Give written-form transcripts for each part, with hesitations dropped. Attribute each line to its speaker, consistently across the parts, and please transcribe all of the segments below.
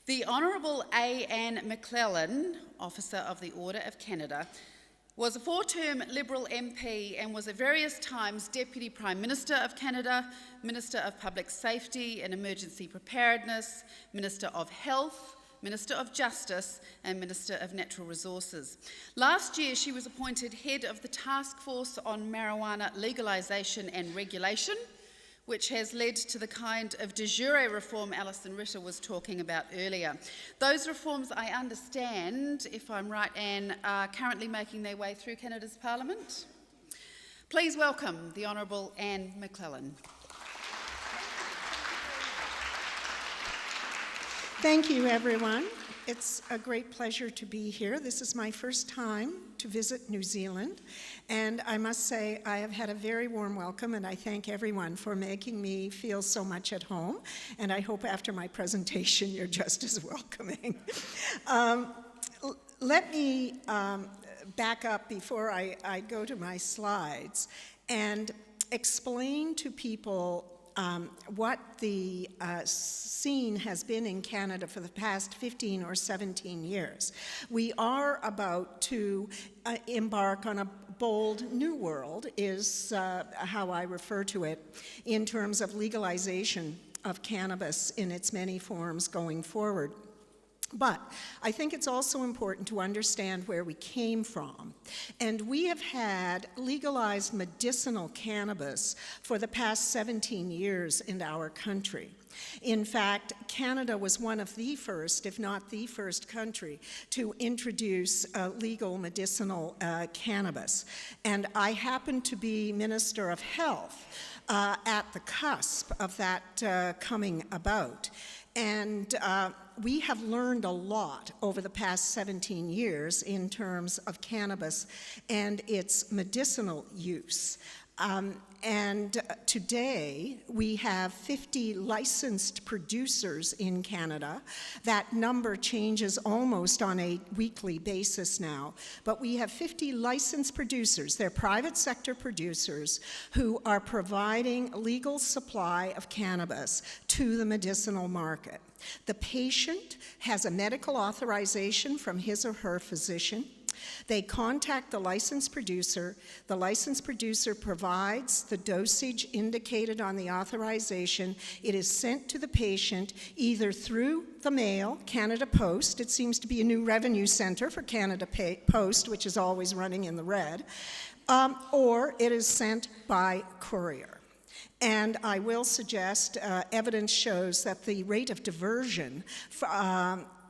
Speaker 1: The Honourable A. Anne McLellan, Officer of the Order of Canada, was a four-term Liberal MP and was at various times Deputy Prime Minister of Canada, Minister of Public Safety and Emergency Preparedness, Minister of Health, Minister of Justice and Minister of Natural Resources. Last year she was appointed Head of the Task Force on Marijuana Legalization and Regulation, which has led to the kind of de jure reform Alison Ritter was talking about earlier. Those reforms, I understand, if I'm right, Anne, are currently making their way through Canada's Parliament. Please welcome the Honourable Anne McLellan.
Speaker 2: Thank you, everyone. It's a great pleasure to be here. This is my first time to visit New Zealand, and I must say I have had a very warm welcome, and I thank everyone for making me feel so much at home, and I hope after my presentation you're just as welcoming. Let me back up before I go to my slides and explain to people what the scene has been in Canada for the past 15 or 17 years. We are about to embark on a bold new world, is how I refer to it, in terms of legalization of cannabis in its many forms going forward. But I think it's also important to understand where we came from. And we have had legalized medicinal cannabis for the past 17 years in our country. In fact, Canada was one of the first, if not the first country, to introduce legal medicinal cannabis. And I happen to be Minister of Health at the cusp of that coming about. And we have learned a lot over the past 17 years in terms of cannabis and its medicinal use. And today we have 50 licensed producers in Canada. That number changes almost on a weekly basis now, but we have 50 licensed producers. They're private sector producers who are providing legal supply of cannabis to the medicinal market. The patient has a medical authorization from his or her physician. They contact the licensed producer. The licensed producer provides the dosage indicated on the authorization. It is sent to the patient either through the mail, Canada Post. It seems to be a new revenue center for Canada Post, which is always running in the red, or it is sent by courier. And I will suggest evidence shows that the rate of diversion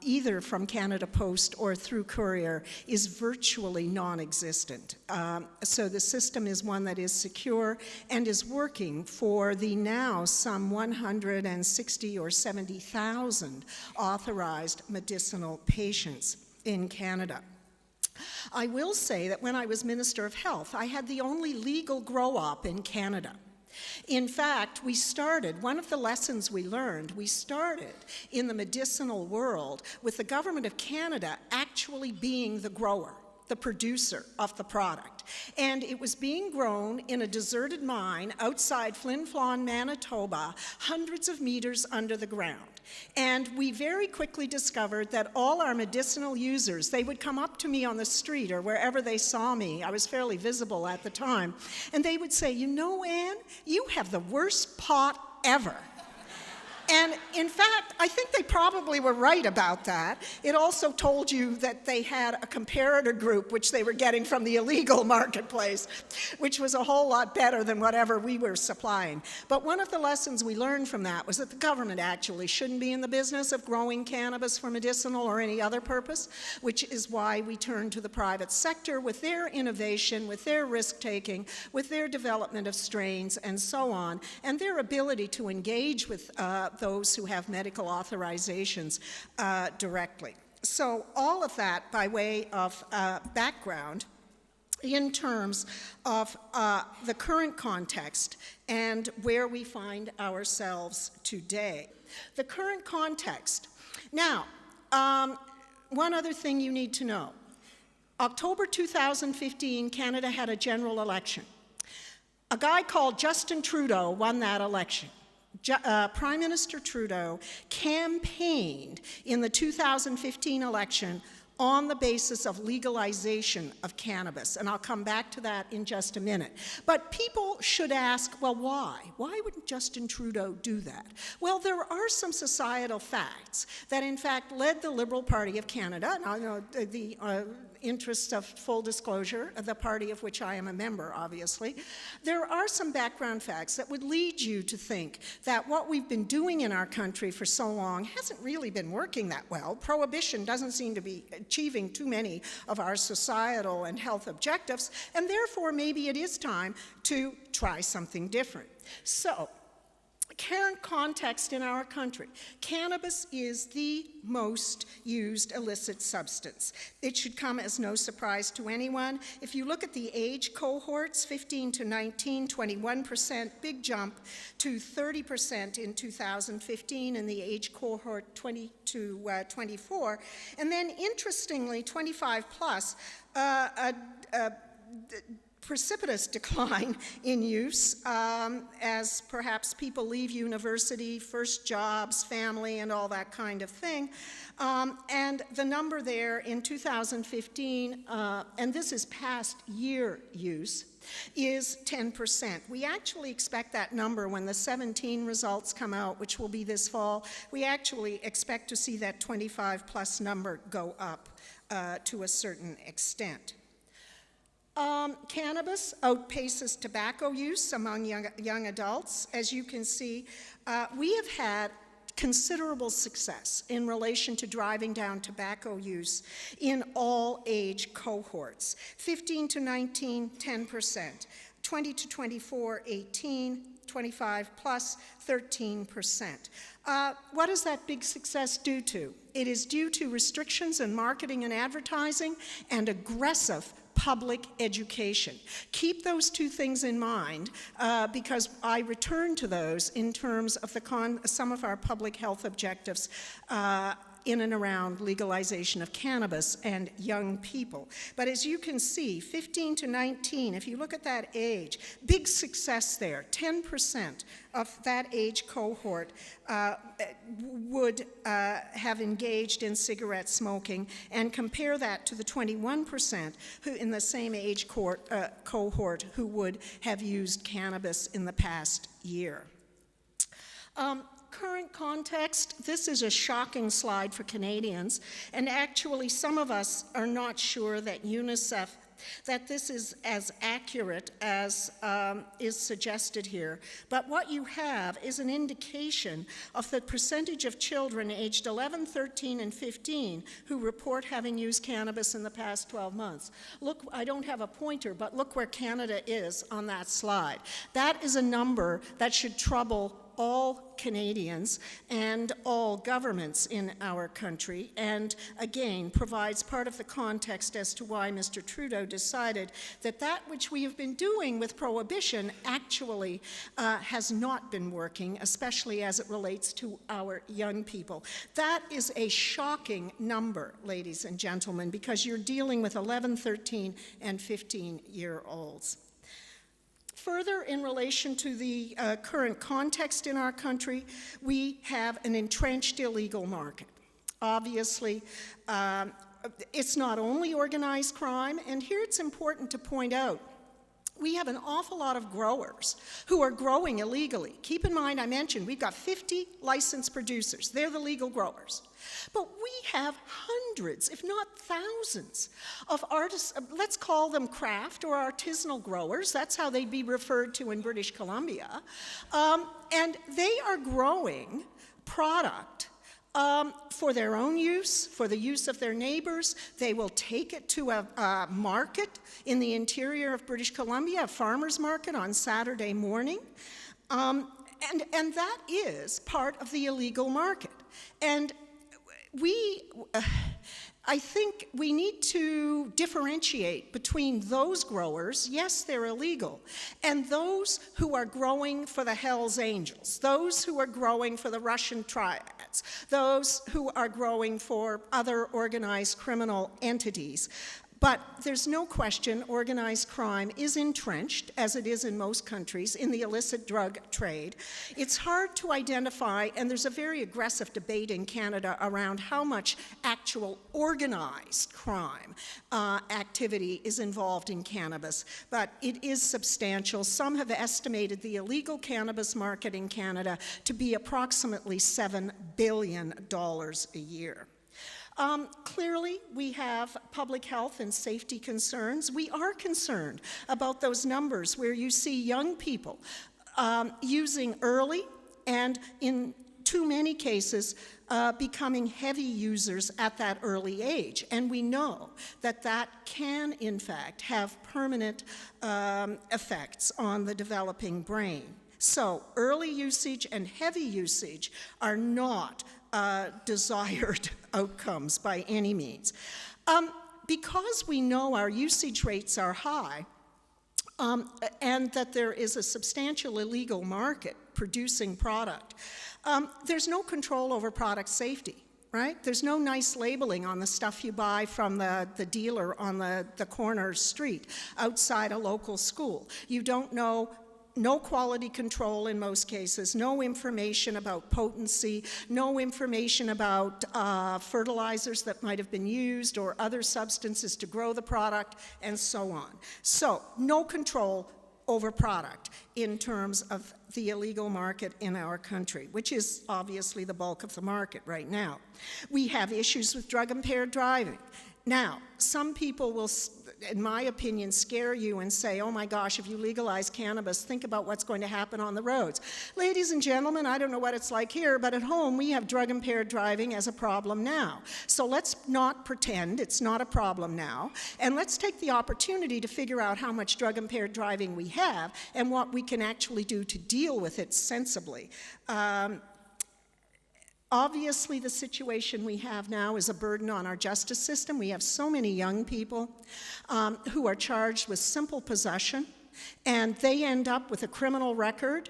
Speaker 2: either from Canada Post or through courier is virtually non-existent. So the system is one that is secure and is working for the now some 160 or 70,000 authorized medicinal patients in Canada. I will say that when I was Minister of Health, I had the only legal grow-op in Canada. In fact, one of the lessons we learned, we started in the medicinal world with the Government of Canada actually being the grower, the producer of the product. And it was being grown in a deserted mine outside Flin Flon, Manitoba, hundreds of meters under the ground. And we very quickly discovered that all our medicinal users, they would come up to me on the street or wherever they saw me, I was fairly visible at the time, and they would say, "You know, Anne, you have the worst pot ever." And in fact, I think they probably were right about that. It also told you that they had a comparator group, which they were getting from the illegal marketplace, which was a whole lot better than whatever we were supplying. But one of the lessons we learned from that was that the government actually shouldn't be in the business of growing cannabis for medicinal or any other purpose, which is why we turned to the private sector with their innovation, with their risk-taking, with their development of strains and so on, and their ability to engage with those who have medical authorizations directly. So all of that by way of background in terms of the current context and where we find ourselves today. The current context. Now, one other thing you need to know. October 2015, Canada had a general election. A guy called Justin Trudeau won that election. Prime Minister Trudeau campaigned in the 2015 election on the basis of legalization of cannabis, and I'll come back to that in just a minute. But people should ask, well, why? Why would Justin Trudeau do that? Well, there are some societal facts that in fact led the Liberal Party of Canada, and I know the interests of full disclosure, the party of which I am a member, obviously, there are some background facts that would lead you to think that what we've been doing in our country for so long hasn't really been working that well. Prohibition doesn't seem to be achieving too many of our societal and health objectives, and therefore maybe it is time to try something different. So, current context in our country. Cannabis is the most used illicit substance. It should come as no surprise to anyone. If you look at the age cohorts, 15 to 19, 21%, big jump to 30% in 2015 in the age cohort 20 to 24. And then interestingly, 25 plus, precipitous decline in use as perhaps people leave university, first jobs, family, and all that kind of thing. And the number there in 2015, and this is past year use, is 10%. We actually expect that number when the 17 results come out, which will be this fall, we actually expect to see that 25 plus number go up to a certain extent. Cannabis outpaces tobacco use among young adults. As you can see, we have had considerable success in relation to driving down tobacco use in all age cohorts. 15 to 19, 10%. 20 to 24, 18. 25 plus, 13%. What is that big success due to? It is due to restrictions in marketing and advertising and aggressive public education. Keep those two things in mind because I return to those in terms of some of our public health objectives in and around legalization of cannabis and young people. But as you can see, 15 to 19, if you look at that age, big success there. 10% of that age cohort would have engaged in cigarette smoking, and compare that to the 21% who in the same age cohort who would have used cannabis in the past year. Current context, this is a shocking slide for Canadians, and actually some of us are not sure that UNICEF, that this is as accurate as is suggested here. But what you have is an indication of the percentage of children aged 11, 13, and 15 who report having used cannabis in the past 12 months. Look, I don't have a pointer, but look where Canada is on that slide. That is a number that should trouble all Canadians and all governments in our country, and again provides part of the context as to why Mr. Trudeau decided that that which we have been doing with prohibition actually has not been working, especially as it relates to our young people. That is a shocking number, ladies and gentlemen, because you're dealing with 11, 13, and 15-year-olds. Further, in relation to the current context in our country, we have an entrenched illegal market. Obviously, it's not only organized crime, and here it's important to point out, we have an awful lot of growers who are growing illegally. Keep in mind, I mentioned we've got 50 licensed producers. They're the legal growers. But we have hundreds, if not thousands, of artists, let's call them craft or artisanal growers. That's how they'd be referred to in British Columbia. And they are growing product for their own use, for the use of their neighbors. They will take it to a market in the interior of British Columbia, a farmer's market on Saturday morning. And that is part of the illegal market. And I think we need to differentiate between those growers, yes, they're illegal, and those who are growing for the Hells Angels, those who are growing for the Russian triads, those who are growing for other organized criminal entities. But there's no question organized crime is entrenched, as it is in most countries, in the illicit drug trade. It's hard to identify, and there's a very aggressive debate in Canada around how much actual organized crime activity is involved in cannabis, but it is substantial. Some have estimated the illegal cannabis market in Canada to be approximately $7 billion a year. Clearly, we have public health and safety concerns. We are concerned about those numbers where you see young people using early and, in too many cases, becoming heavy users at that early age. And we know that that can, in fact, have permanent effects on the developing brain. So early usage and heavy usage are not desired outcomes by any means. Because we know our usage rates are high, and that there is a substantial illegal market producing product, there's no control over product safety, right? There's no nice labeling on the stuff you buy from the dealer on the corner street outside a local school. You don't know. No quality control in most cases, no information about potency, no information about fertilizers that might have been used or other substances to grow the product, and so on. So, no control over product in terms of the illegal market in our country, which is obviously the bulk of the market right now. We have issues with drug-impaired driving. Now, some people will, in my opinion, scare you and say, oh my gosh, if you legalize cannabis, think about what's going to happen on the roads. Ladies and gentlemen, I don't know what it's like here, but at home we have drug-impaired driving as a problem now. So let's not pretend it's not a problem now, and let's take the opportunity to figure out how much drug-impaired driving we have and what we can actually do to deal with it sensibly. Obviously, the situation we have now is a burden on our justice system. We have so many young people who are charged with simple possession, and they end up with a criminal record,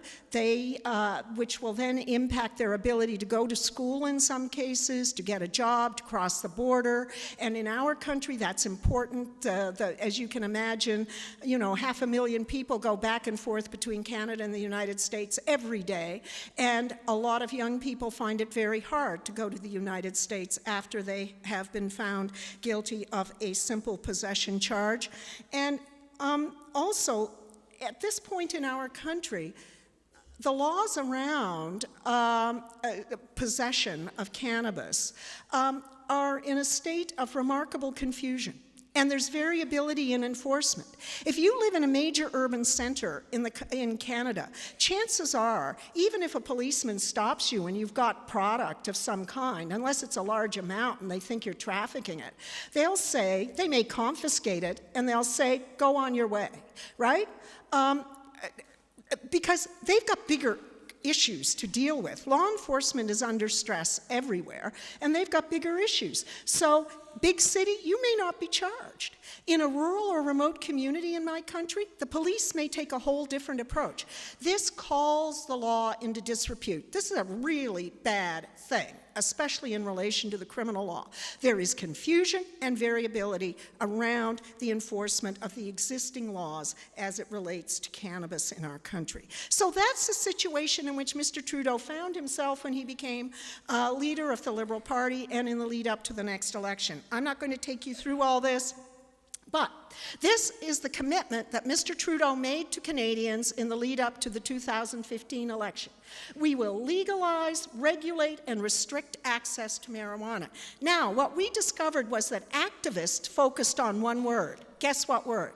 Speaker 2: which will then impact their ability to go to school in some cases, to get a job, to cross the border. And in our country, that's important. As you can imagine, 500,000 people go back and forth between Canada and the United States every day, and a lot of young people find it very hard to go to the United States after they have been found guilty of a simple possession charge. And also, at this point in our country, the laws around possession of cannabis are in a state of remarkable confusion. And there's variability in enforcement. If you live in a major urban center in Canada, chances are, even if a policeman stops you and you've got product of some kind, unless it's a large amount and they think you're trafficking it, they may confiscate it and they'll say, go on your way, right? Because they've got bigger issues to deal with. Law enforcement is under stress everywhere, and they've got bigger issues. So, big city, you may not be charged. In a rural or remote community in my country, the police may take a whole different approach. This calls the law into disrepute. This is a really bad thing, especially in relation to the criminal law. There is confusion and variability around the enforcement of the existing laws as it relates to cannabis in our country. So that's the situation in which Mr. Trudeau found himself when he became leader of the Liberal Party and in the lead up to the next election. I'm not going to take you through all this, but this is the commitment that Mr. Trudeau made to Canadians in the lead up to the 2015 election. We will legalize, regulate, and restrict access to marijuana. Now, what we discovered was that activists focused on one word. Guess what word?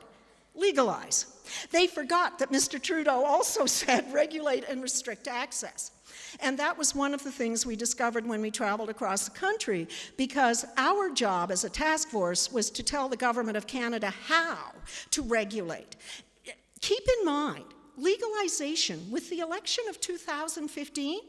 Speaker 2: Legalize. They forgot that Mr. Trudeau also said regulate and restrict access. And that was one of the things we discovered when we traveled across the country, because our job as a task force was to tell the Government of Canada how to regulate. Keep in mind, legalization, with the election of 2015,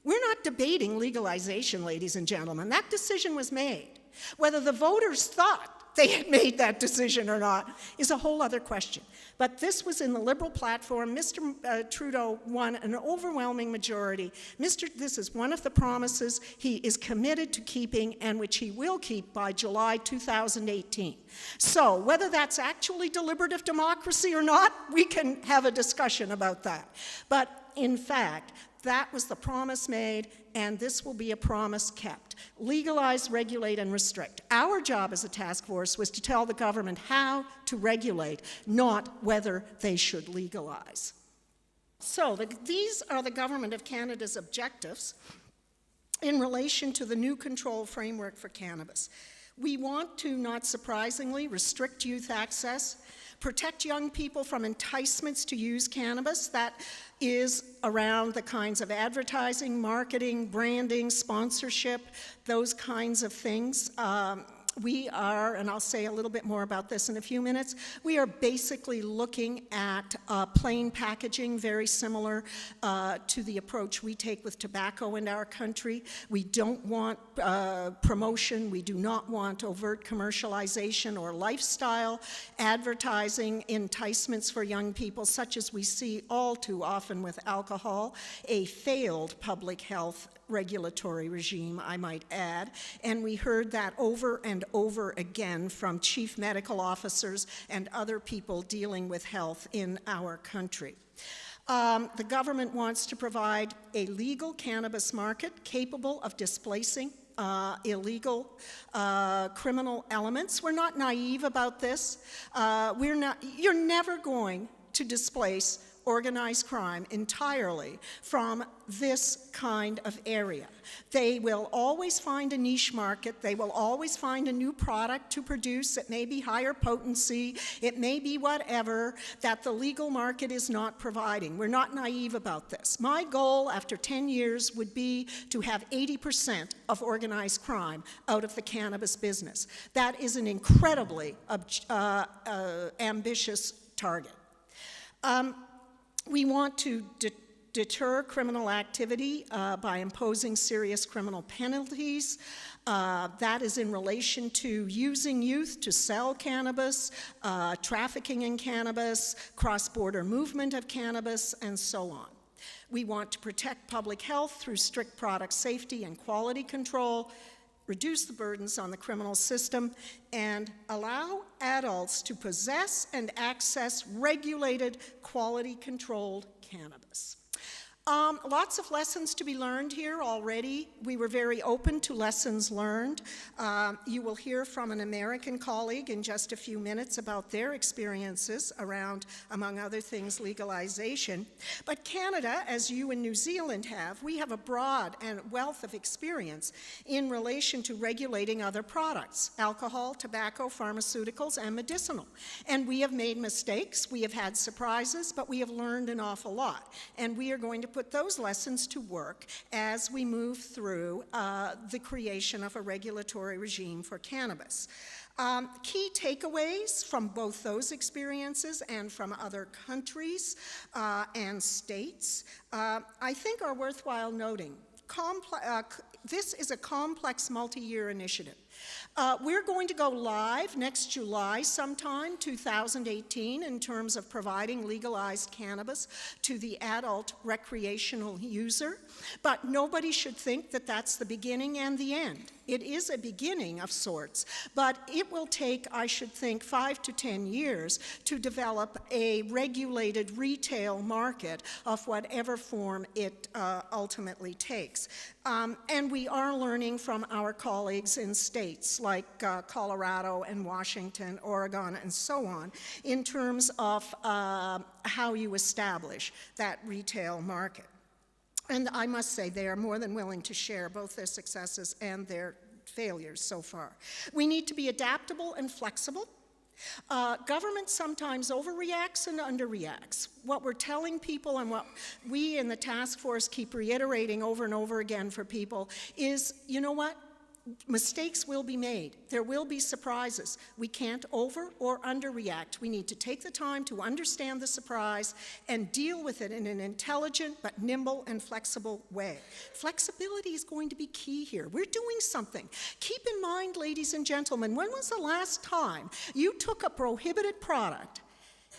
Speaker 2: we're not debating legalization, ladies and gentlemen. That decision was made. Whether the voters thought they had made that decision or not is a whole other question. But this was in the Liberal platform. Mr. Trudeau won an overwhelming majority. This is one of the promises he is committed to keeping and which he will keep by July 2018. So whether that's actually deliberative democracy or not, we can have a discussion about that. But in fact, that was the promise made, and this will be a promise kept. Legalize, regulate, and restrict. Our job as a task force was to tell the government how to regulate, not whether they should legalize. So these are the Government of Canada's objectives in relation to the new control framework for cannabis. We want to, not surprisingly, restrict youth access, protect young people from enticements to use cannabis. That is around the kinds of advertising, marketing, branding, sponsorship, those kinds of things. We are, and I'll say a little bit more about this in a few minutes, we are basically looking at plain packaging, very similar to the approach we take with tobacco in our country. We don't want promotion, we do not want overt commercialization or lifestyle advertising enticements for young people, such as we see all too often with alcohol, a failed public health regulatory regime, I might add, and we heard that over and over again from chief medical officers and other people dealing with health in our country. The government wants to provide a legal cannabis market capable of displacing illegal criminal elements. We're not naive about this. You're never going to displace organized crime entirely from this kind of area. They will always find a niche market. They will always find a new product to produce. It may be higher potency. It may be whatever that the legal market is not providing. We're not naive about this. My goal after 10 years would be to have 80% of organized crime out of the cannabis business. That is an incredibly ambitious target. We want to deter criminal activity by imposing serious criminal penalties. That is in relation to using youth to sell cannabis, trafficking in cannabis, cross-border movement of cannabis, and so on. We want to protect public health through strict product safety and quality control, reduce the burdens on the criminal system, and allow adults to possess and access regulated, quality-controlled cannabis. Lots of lessons to be learned here already. We were very open to lessons learned. You will hear from an American colleague in just a few minutes about their experiences around, among other things, legalization. But Canada, as you in New Zealand have, we have a broad and wealth of experience in relation to regulating other products, alcohol, tobacco, pharmaceuticals, and medicinal. And we have made mistakes, we have had surprises, but we have learned an awful lot. And we are going to put those lessons to work as we move through the creation of a regulatory regime for cannabis. Key takeaways from both those experiences and from other countries and states, I think are worthwhile noting. This is a complex multi-year initiative. We're going to go live next July sometime, 2018, in terms of providing legalized cannabis to the adult recreational user. But nobody should think that that's the beginning and the end. It is a beginning of sorts, but it will take, I should think, 5 to 10 years to develop a regulated retail market of whatever form it ultimately takes. And we are learning from our colleagues in states like Colorado and Washington, Oregon, and so on, in terms of how you establish that retail market. And I must say, they are more than willing to share both their successes and their failures so far. We need to be adaptable and flexible. Government sometimes overreacts and underreacts. What we're telling people and what we in the task force keep reiterating over and over again for people is, you know what? Mistakes will be made. There will be surprises. We can't over or underreact. We need to take the time to understand the surprise and deal with it in an intelligent but nimble and flexible way. Flexibility is going to be key here. We're doing something. Keep in mind, ladies and gentlemen, when was the last time you took a prohibited product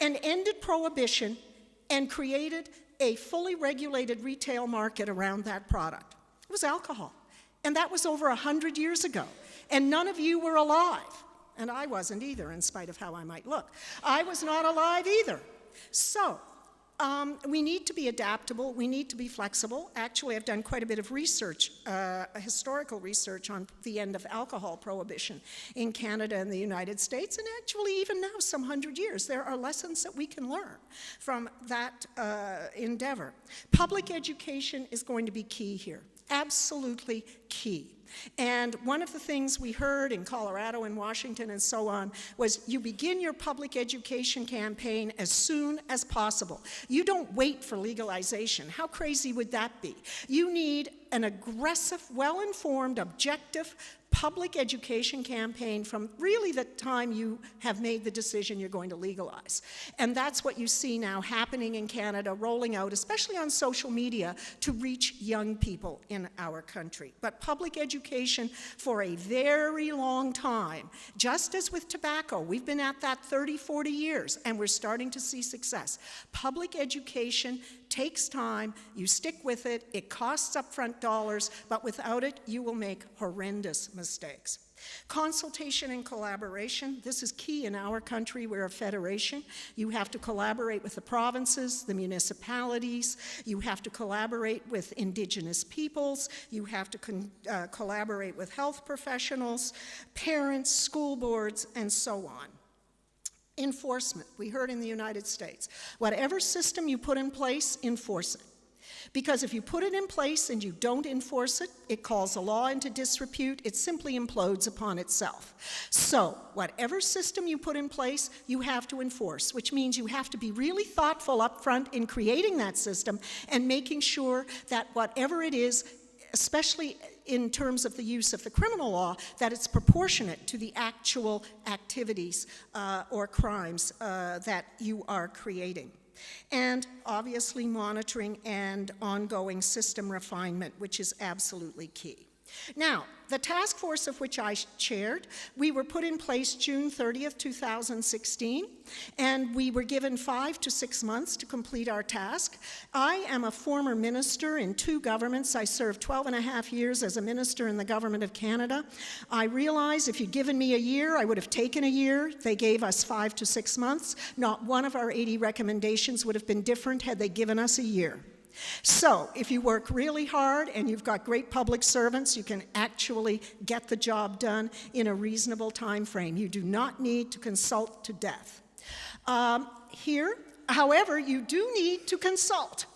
Speaker 2: and ended prohibition and created a fully regulated retail market around that product? It was alcohol. And that was over 100 years ago. And none of you were alive. And I wasn't either, in spite of how I might look. I was not alive either. So, we need to be adaptable. We need to be flexible. Actually, I've done quite a bit of research, historical research on the end of alcohol prohibition in Canada and the United States. And actually, even now, some 100 years, there are lessons that we can learn from that endeavor. Public education is going to be key here. Absolutely key. And one of the things we heard in Colorado and Washington and so on was you begin your public education campaign as soon as possible. You don't wait for legalization. How crazy would that be? You need an aggressive, well-informed, objective public education campaign from really the time you have made the decision you're going to legalize. And that's what you see now happening in Canada, rolling out, especially on social media, to reach young people in our country. But public education for a very long time, just as with tobacco, we've been at that 30, 40 years, and we're starting to see success. Public education takes time, you stick with it, it costs upfront dollars, but without it, you will make horrendous mistakes. Consultation and collaboration, this is key in our country. We're a federation. You have to collaborate with the provinces, the municipalities, you have to collaborate with Indigenous peoples, you have to collaborate with health professionals, parents, school boards, and so on. Enforcement, we heard in the United States. Whatever system you put in place, enforce it. Because if you put it in place and you don't enforce it, it calls the law into disrepute, it simply implodes upon itself. So, whatever system you put in place, you have to enforce, which means you have to be really thoughtful up front in creating that system and making sure that whatever it is, especially in terms of the use of the criminal law, that it's proportionate to the actual activities or crimes that you are creating. And obviously monitoring and ongoing system refinement, which is absolutely key. Now, the task force of which I chaired, we were put in place June 30th, 2016, and we were given 5 to 6 months to complete our task. I am a former minister in 2 governments. I served 12 and a half years as a minister in the government of Canada. I realize if you'd given me a year, I would have taken a year. They gave us 5 to 6 months. Not one of our 80 recommendations would have been different had they given us a year. So, if you work really hard and you've got great public servants, you can actually get the job done in a reasonable time frame. You do not need to consult to death. Here, however, you do need to consult.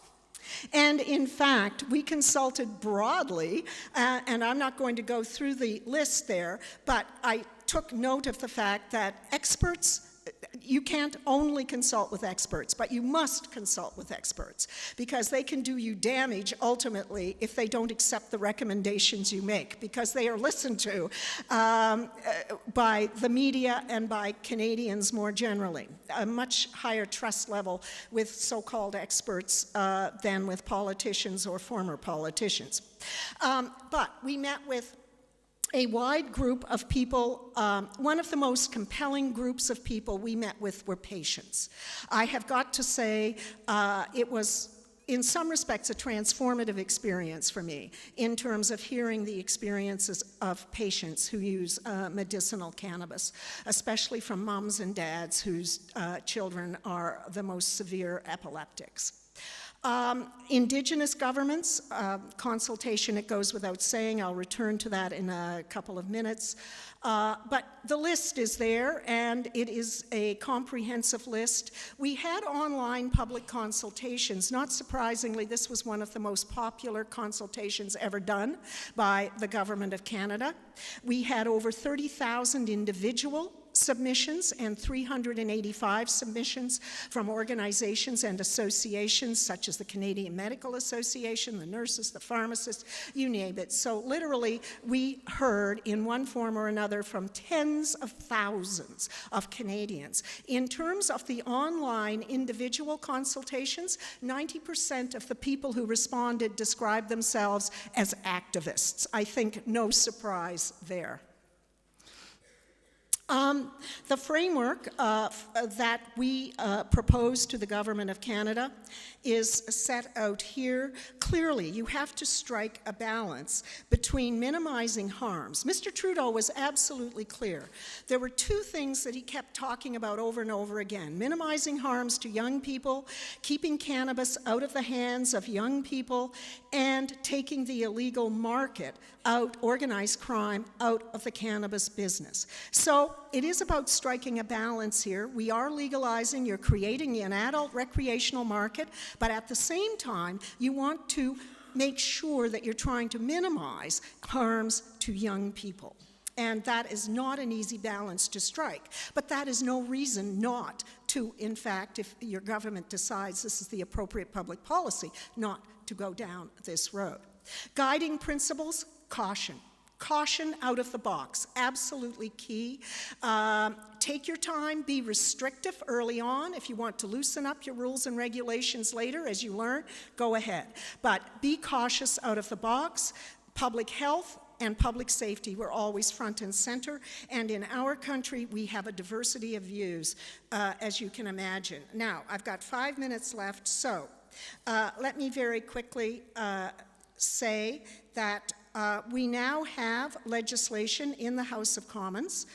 Speaker 2: And in fact, we consulted broadly, and I'm not going to go through the list there, but I took note of the fact that experts, you can't only consult with experts, but you must consult with experts because they can do you damage ultimately if they don't accept the recommendations you make, because they are listened to by the media and by Canadians more generally. A much higher trust level with so-called experts than with politicians or former politicians. But we met with a wide group of people. One of the most compelling groups of people we met with were patients. I have got to say it was, in some respects, a transformative experience for me in terms of hearing the experiences of patients who use medicinal cannabis, especially from moms and dads whose children are the most severe epileptics. Indigenous governments, consultation, it goes without saying. I'll return to that in a couple of minutes. But the list is there, and it is a comprehensive list. We had online public consultations. Not surprisingly, this was one of the most popular consultations ever done by the Government of Canada. We had over 30,000 individual submissions and 385 submissions from organizations and associations such as the Canadian Medical Association, the nurses, the pharmacists, you name it. So literally, we heard in one form or another from tens of thousands of Canadians. In terms of the online individual consultations, 90% of the people who responded described themselves as activists. I think no surprise there. The framework that we propose to the Government of Canada is set out here. Clearly, you have to strike a balance between minimizing harms. Mr. Trudeau was absolutely clear. There were two things that he kept talking about over and over again: minimizing harms to young people, keeping cannabis out of the hands of young people, and taking the illegal market out, organized crime, out of the cannabis business. So it is about striking a balance here. We are legalizing, you're creating an adult recreational market, but at the same time, you want to make sure that you're trying to minimize harms to young people. And that is not an easy balance to strike. But that is no reason not to, in fact, if your government decides this is the appropriate public policy, not to go down this road. Guiding principles, caution. Caution out of the box, absolutely key. Take your time, be restrictive early on. If you want to loosen up your rules and regulations later as you learn, go ahead. But be cautious out of the box. Public health and public safety were always front and center, and in our country we have a diversity of views, as you can imagine. Now, I've got 5 minutes left, so let me very quickly say that we now have legislation in the House of Commons,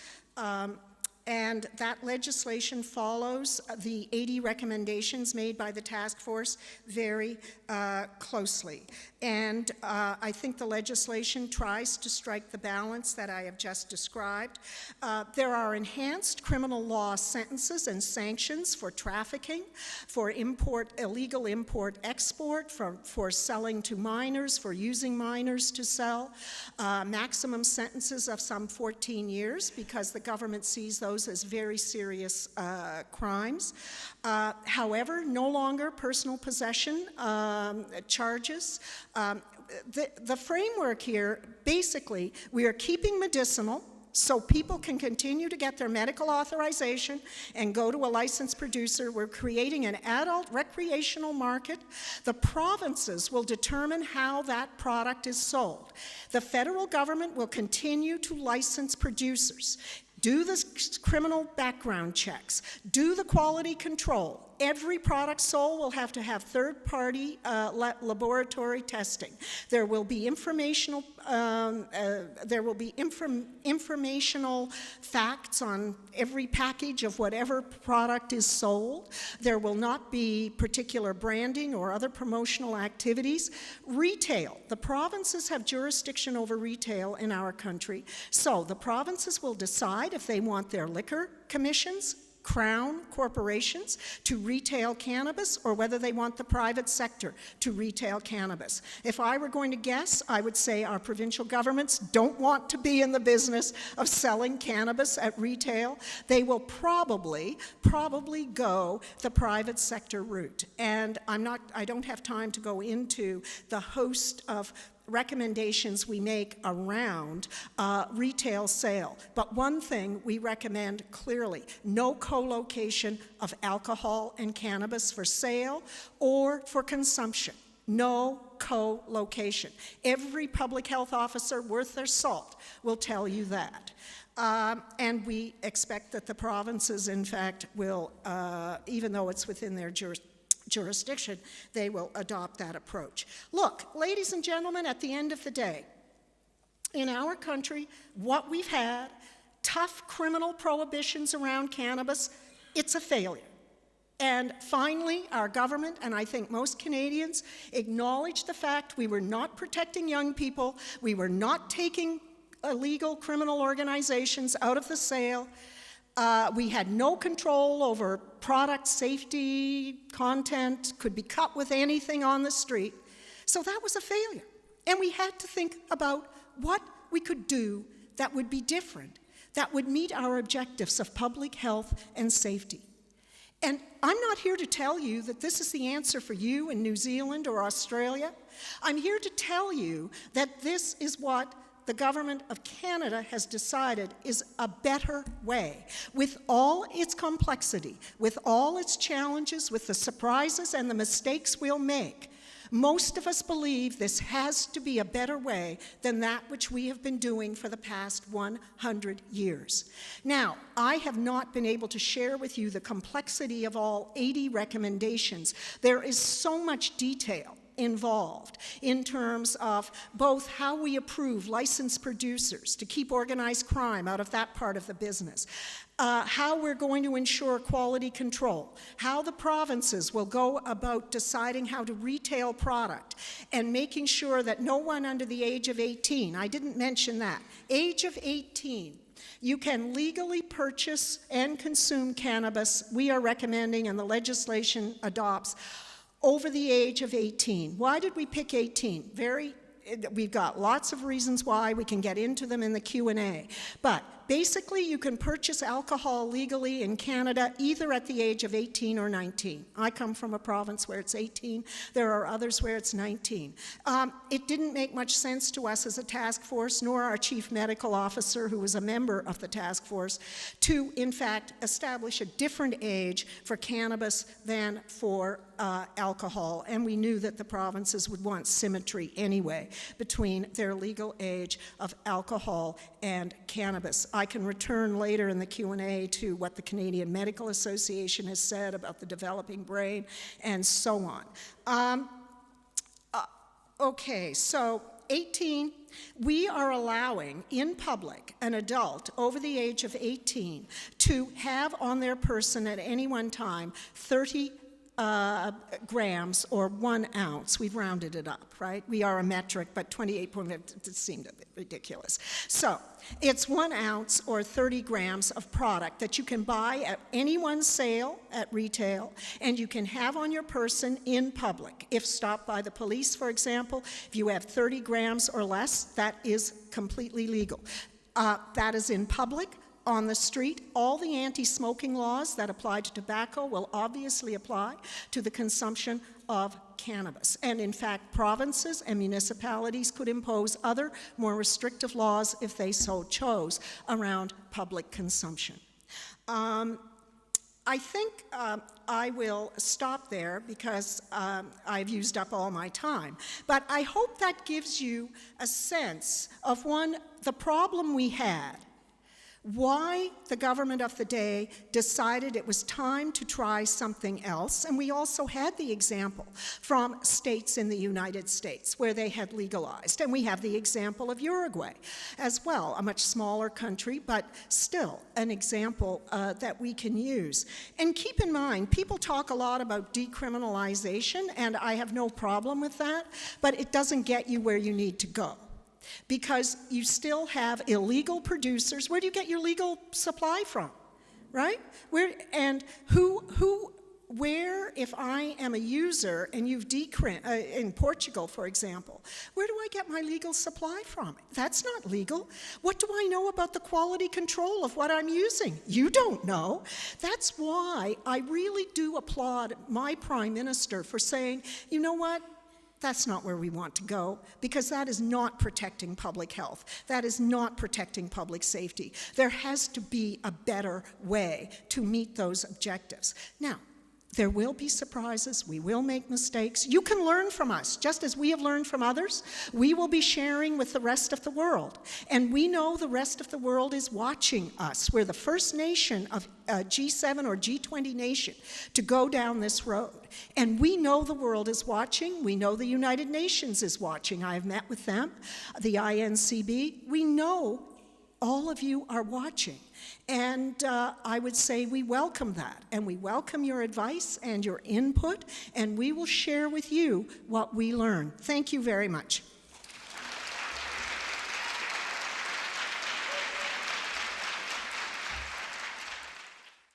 Speaker 2: and that legislation follows the 80 recommendations made by the task force very closely. And I think the legislation tries to strike the balance that I have just described. There are enhanced criminal law sentences and sanctions for trafficking, for illegal import-export, for selling to minors, for using minors to sell. Maximum sentences of some 14 years because the government sees those as very serious crimes. However, no longer personal possession charges. The framework here, basically, we are keeping medicinal so people can continue to get their medical authorization and go to a licensed producer. We're creating an adult recreational market. The provinces will determine how that product is sold. The federal government will continue to license producers, do the criminal background checks, do the quality control. Every product sold will have to have third-party laboratory testing. There will be informational facts on every package of whatever product is sold. There will not be particular branding or other promotional activities. Retail. The provinces have jurisdiction over retail in our country, so the provinces will decide if they want their liquor commissions, Crown corporations to retail cannabis, or whether they want the private sector to retail cannabis. If I were going to guess, I would say our provincial governments don't want to be in the business of selling cannabis at retail. They will probably go the private sector route. And I don't have time to go into the host of recommendations we make around retail sale. But one thing we recommend clearly: no co-location of alcohol and cannabis for sale or for consumption. No co-location. Every public health officer worth their salt will tell you that. And we expect that the provinces, in fact, will, even though it's within their jurisdiction, they will adopt that approach. Look, ladies and gentlemen, at the end of the day, in our country, what we've had, tough criminal prohibitions around cannabis, it's a failure. And finally, our government, and I think most Canadians, acknowledge the fact we were not protecting young people, we were not taking illegal criminal organizations out of the sale. We had no control over product safety, content, could be cut with anything on the street. So that was a failure. And we had to think about what we could do that would be different. that would meet our objectives of public health and safety. And I'm not here to tell you that this is the answer for you in New Zealand or Australia. I'm here to tell you that this is what the government of Canada has decided is a better way, with all its complexity, with all its challenges, with the surprises and the mistakes we'll make. Most of us believe this has to be a better way than that which we have been doing for the past 100 years. Now, I have not been able to share with you the complexity of all 80 recommendations. There is so much detail involved in terms of both how we approve licensed producers to keep organized crime out of that part of the business, how we're going to ensure quality control, how the provinces will go about deciding how to retail product and making sure that no one under the age of 18, I didn't mention that, age of 18, you can legally purchase and consume cannabis, we are recommending, and the legislation adopts, over the age of 18. Why did we pick 18? We've got lots of reasons why. We can get into them in the Q&A. But basically, you can purchase alcohol legally in Canada either at the age of 18 or 19. I come from a province where it's 18. There are others where it's 19. It didn't make much sense to us as a task force, nor our chief medical officer, who was a member of the task force, to, in fact, establish a different age for cannabis than for alcohol. And we knew that the provinces would want symmetry anyway between their legal age of alcohol and cannabis. I can return later in the Q&A to what the Canadian Medical Association has said about the developing brain and so on. Okay, so 18, we are allowing in public an adult over the age of 18 to have on their person at any one time 30 grams or 1 ounce. We've rounded it up, right? We are a metric, but 28.5 it seemed ridiculous. So it's 1 ounce or 30 grams of product that you can buy at anyone's sale at retail, and you can have on your person in public. If stopped by the police, for example, if you have 30 grams or less, that is completely legal. That is in public. On the street, all the anti-smoking laws that apply to tobacco will obviously apply to the consumption of cannabis. And in fact, provinces and municipalities could impose other, more restrictive laws if they so chose around public consumption. I think I will stop there because I've used up all my time. But I hope that gives you a sense of, one, the problem we had, why the government of the day decided it was time to try something else. And we also had the example from states in the United States where they had legalized. And we have the example of Uruguay as well, a much smaller country, but still an example that we can use. And keep in mind, people talk a lot about decriminalization, and I have no problem with that, but it doesn't get you where you need to go. Because you still have illegal producers. Where do you get your legal supply from, right? Where, if I am a user and you've in Portugal, for example, where do I get my legal supply from? That's not legal. What do I know about the quality control of what I'm using? You don't know. That's why I really do applaud my Prime Minister for saying, you know what? That's not where we want to go, because that is not protecting public health. That is not protecting public safety. There has to be a better way to meet those objectives. Now, there will be surprises. We will make mistakes. You can learn from us. Just as we have learned from others, we will be sharing with the rest of the world. And we know the rest of the world is watching us. We're the first nation of G7 or G20 nation to go down this road. And we know the world is watching. We know the United Nations is watching. I have met with them, the INCB. We know all of you are watching. And I would say we welcome that, and we welcome your advice and your input, and we will share with you what we learn. Thank you very much.